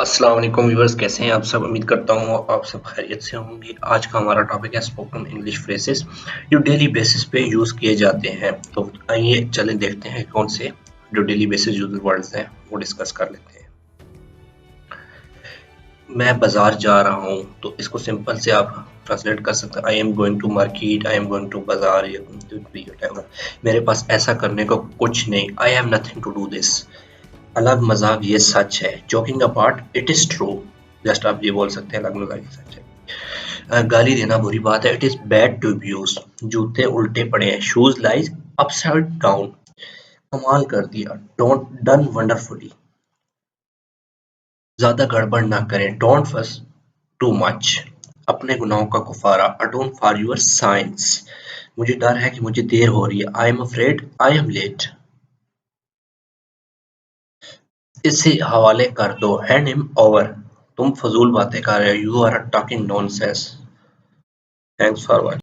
अस्सलाम वालेकुम व्यूअर्स, कैसे हैं आप सब। उम्मीद करता हूँ आप सब खैरियत से होंगे। आज का हमारा टॉपिक है स्पोकन इंग्लिश फ्रेजेस जो डेली बेसिस पे यूज़ किए जाते हैं। तो आइए चले देखते हैं कौन से जो डेली बेसिस यूज वर्ड्स हैं वो डिस्कस कर लेते हैं। मैं बाजार जा रहा हूँ, तो इसको सिंपल से आप ट्रांसलेट कर सकते हैं। I am going to market, I am going to बाजार या मेरे पास ऐसा करने को कुछ नहीं। I have nothing to do this. अलग मजाक ये सच है। Joking apart it is true. Just आप ये बोल सकते हैं अलग मजाक ये सच है। गाली देना बुरी बात है। It is bad to abuse. जूते उल्टे पड़े हैं। Shoes lies upside down. कमाल कर दिया। Don't done wonderfully. ज्यादा गड़बड़ ना करें। डोंट फस टू मच। अपने गुनाहों का कुफारा। Atone for your sins. मुझे डर है कि मुझे देर हो रही है। I am afraid I am late. इसे हवाले कर दो। Hand him over. तुम फजूल बातें कर रहे हो। You are talking nonsense. Thanks for watching.